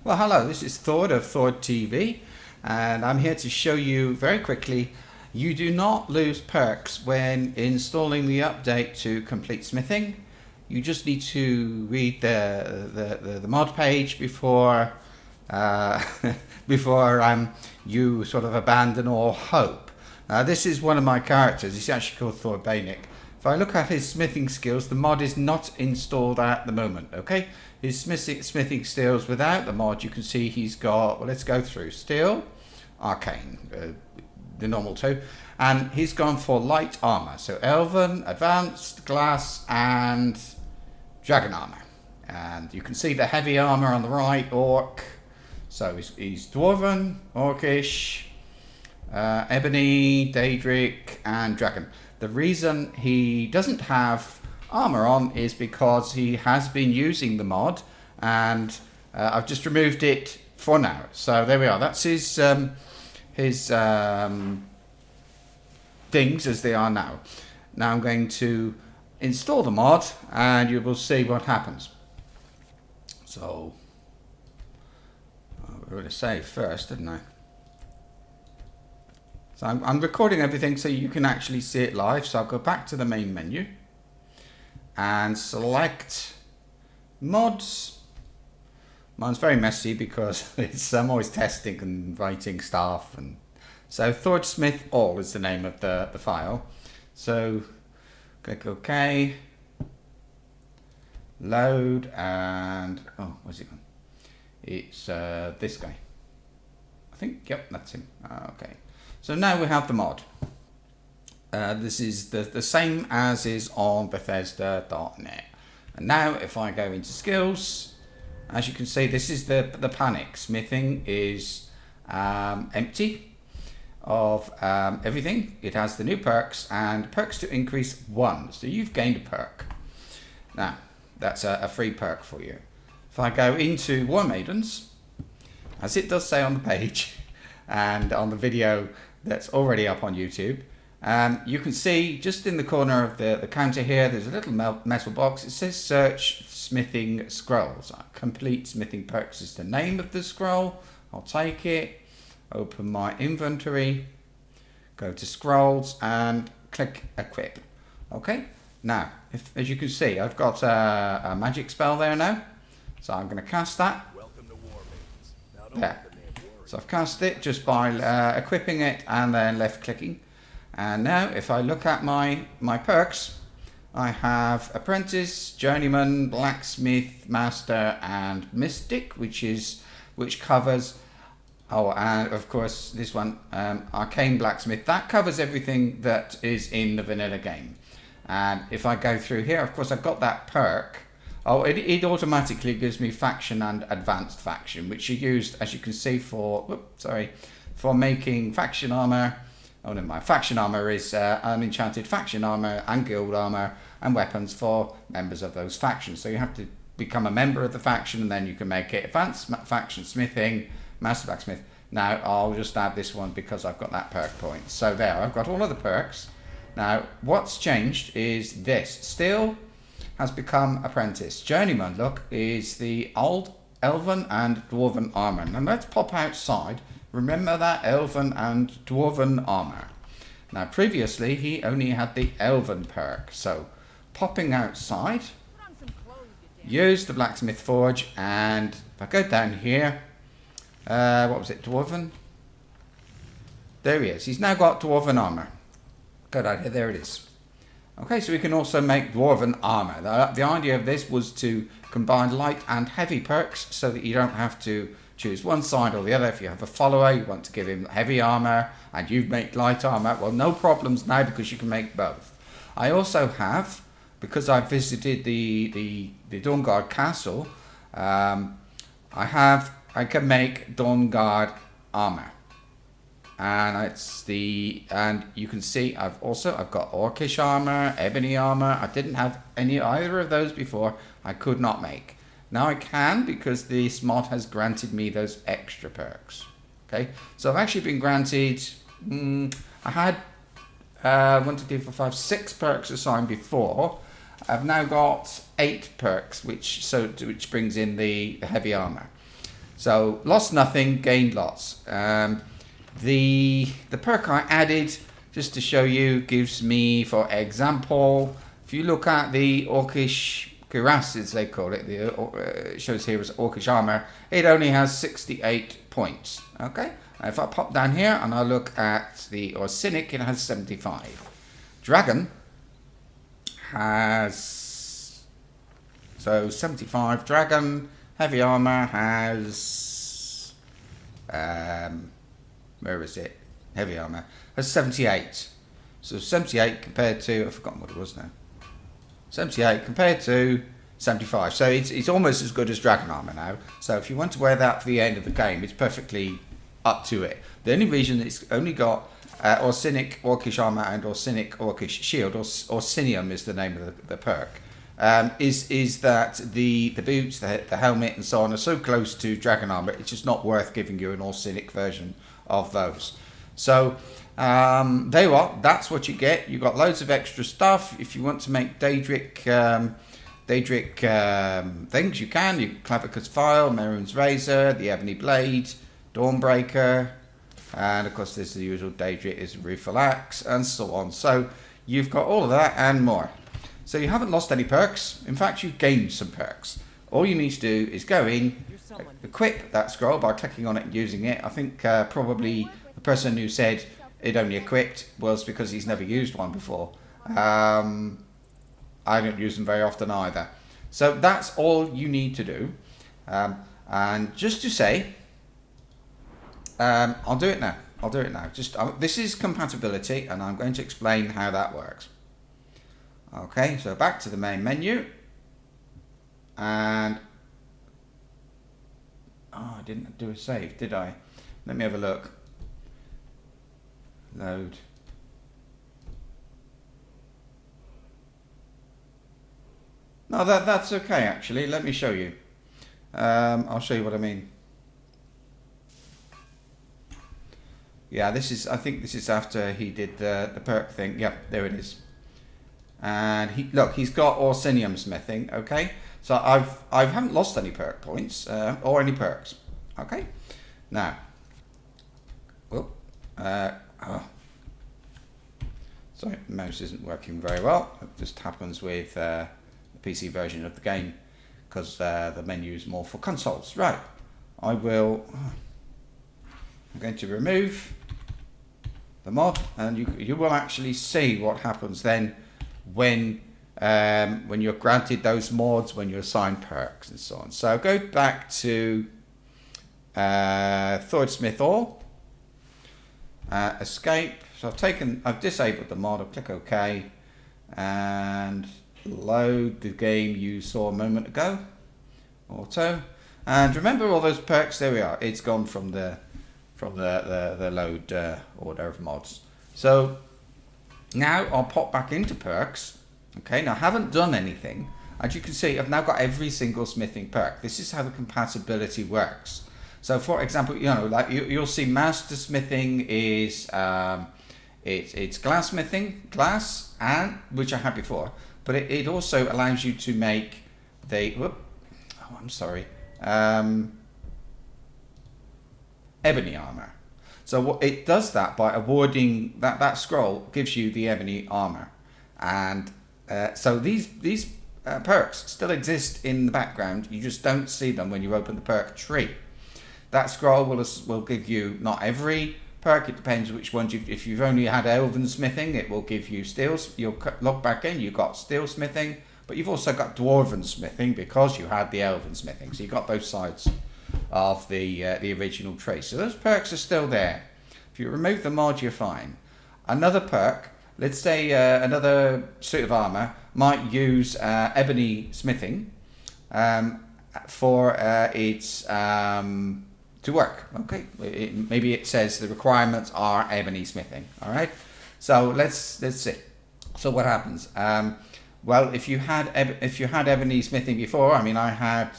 Well, hello, this is Thord of Thord TV, and I'm here to show you very quickly you do not lose perks when installing the update to complete smithing. You just need to read the mod page before before you sort of abandon all hope. This is one of my characters. He's actually called Thord Bainick. If I look at his smithing skills, the mod is not installed at the moment, okay? His smithing skills without the mod, you can see he's got, well, let's go through. Steel, Arcane, the normal two. And he's gone for light armor. So Elven, Advanced, Glass, and Dragon armor. And you can see the heavy armor on the right, Orc. So he's Dwarven, Orcish, Ebony, Daedric, and Dragon. The reason he doesn't have armor on is because he has been using the mod, and I've just removed it for now. So there we are. That's his things as they are now. Now I'm going to install the mod, and you will see what happens. So we're going to save first, didn't I? So I'm recording everything so you can actually see it live. So I'll go back to the main menu and select mods. Mine's very messy because I'm always testing and writing stuff. And so Thord Smith All is the name of the file. So click OK. Load and oh, where's it gone? It's this guy. I think, yep, that's him. Okay. So now we have the mod. This is the same as is on Bethesda.net. And now if I go into skills, as you can see, this is the panic. Smithing is empty of everything. It has the new perks and perks to increase 1. So you've gained a perk. Now, that's a free perk for you. If I go into Warmaidens, as it does say on the page and on the video that's already up on YouTube, you can see just in the corner of the counter here, there's a little metal box. It says search smithing scrolls. Complete smithing perks is the name of the scroll. I'll take it, open my inventory, go to scrolls and click equip. Okay, now as you can see, I've got a magic spell there now. So I'm going to cast that. Welcome to Warmaidens. There. So I've cast it just by equipping it and then left clicking. And now if I look at my perks, I have Apprentice, Journeyman, Blacksmith, Master, and Mystic, which covers, oh, and of course this one, Arcane Blacksmith. That covers everything that is in the vanilla game. And if I go through here, of course I've got that perk. Oh, it automatically gives me faction and advanced faction, which are used, as you can see, for making faction armor. Oh, never mind. Faction armor is unenchanted faction armor and guild armor and weapons for members of those factions. So you have to become a member of the faction, and then you can make it advanced faction smithing, master blacksmith. Now I'll just add this one because I've got that perk point. So there, I've got all of the perks. Now what's changed is this. Steel has become Apprentice. Journeyman, look, is the old Elven and Dwarven Armor. Now let's pop outside. Remember that Elven and Dwarven Armor. Now previously he only had the Elven perk. So popping outside, use the Blacksmith Forge, and if I go down here, what was it, Dwarven? There he is. He's now got Dwarven Armor. Go down here, there it is. Okay, so we can also make Dwarven Armor. The idea of this was to combine light and heavy perks so that you don't have to choose one side or the other. If you have a follower, you want to give him heavy armor and you make light armor, well, no problems now because you can make both. I also have, because I visited the Dawnguard Castle, I can make Dawnguard Armor. And you can see I've got Orcish armor, Ebony armor. I didn't have either of those before. I could not make. Now I can because this mod has granted me those extra perks. Okay, so I've actually been granted. I had 1, 2, 3, 4, 5, 6 perks assigned before. I've now got 8 perks, which brings in the heavy armor. So lost nothing, gained lots. The perk I added, just to show you, gives me, for example, if you look at the Orcish cuirass, as they call it, it shows here as Orcish armor, it only has 68 points. Okay, if I pop down here and I look at the Orsinic, it has 75. Dragon has, so 75. Dragon heavy armor has, where is it? Heavy armor has 78. So 78 compared to, I've forgotten what it was now. 78 compared to 75. So it's almost as good as dragon armor now. So if you want to wear that for the end of the game, it's perfectly up to it. The only reason it's only got Orsinic Orcish armor and Orsinic Orcish shield, or Orsinium is the name of the perk, is that the boots, the helmet and so on are so close to dragon armor, it's just not worth giving you an Orsinic version of those. So there you are, that's what you get. You've got loads of extra stuff. If you want to make Daedric things, you can. Clavicus File, Merun's Razor, the Ebony Blade, Dawnbreaker, and of course there's the usual Daedric is Rueful Axe, and so on. So you've got all of that and more. So you haven't lost any perks. In fact, you've gained some perks. All you need to do is go in, equip that scroll by clicking on it and using it. I think probably the person who said it only equipped was because he's never used one before. I don't use them very often either. So that's all you need to do. And just to say, I'll do it now. Just this is compatibility, and I'm going to explain how that works. Okay, so back to the main menu. And I didn't do a save, did I? Let me have a look. Load. No, that's okay actually. Let me show you. I'll show you what I mean. Yeah, I think this is after he did the perk thing. Yep, there it is. And he's got Orsinium smithing. Okay, so I haven't lost any perk points or any perks. Okay, now, sorry, the mouse isn't working very well. It just happens with the PC version of the game because the menu is more for consoles. Right, I'm going to remove the mod, and you will actually see what happens then when you're granted those mods, when you assign perks and so on. So go back to Swordsmith All, escape. So I've disabled the mod. I'll click OK and load the game you saw a moment ago. Auto, and remember all those perks. There we are. It's gone from the load order of mods. So now I'll pop back into perks. Okay, now I haven't done anything. As you can see, I've now got every single smithing perk. This is how the compatibility works. So for example, like you'll see master smithing is it's glassmithing, glass, and which I had before, but it also allows you to make ebony armor. So what it does that by awarding that scroll gives you the ebony armor, and so these perks still exist in the background. You just don't see them when you open the perk tree. That scroll will give you not every perk. It depends which ones if you've only had elven smithing, it will give you steel. You'll log back in. You've got steel smithing, but you've also got dwarven smithing because you had the elven smithing. So you've got both sides of the original tree. So those perks are still there. If you remove the mod, you're fine. Another perk, let's say another suit of armor might use ebony smithing for its to work. Okay, maybe it says the requirements are ebony smithing. All right, so let's see. So what happens? Well, if you had ebony smithing before, I mean, I had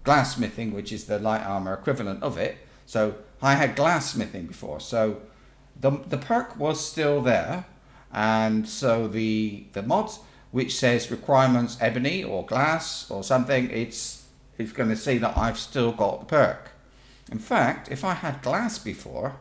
glass smithing, which is the light armor equivalent of it. So I had glass smithing before, so the perk was still there, and so the mods which says requirements ebony or glass or something, it's going to see that I've still got the perk. In fact, if I had glass before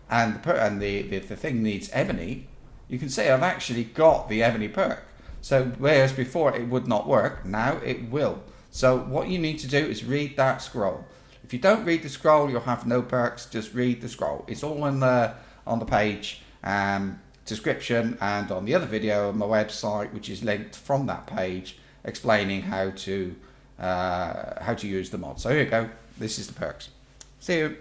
and the thing needs ebony, you can see I've actually got the ebony perk. So whereas before it would not work, now it will. So what you need to do is read that scroll. If you don't read the scroll, you'll have no perks. Just read the scroll. It's all on the page description and on the other video on my website, which is linked from that page, explaining how to use the mod. So here you go. This is the perks. See you.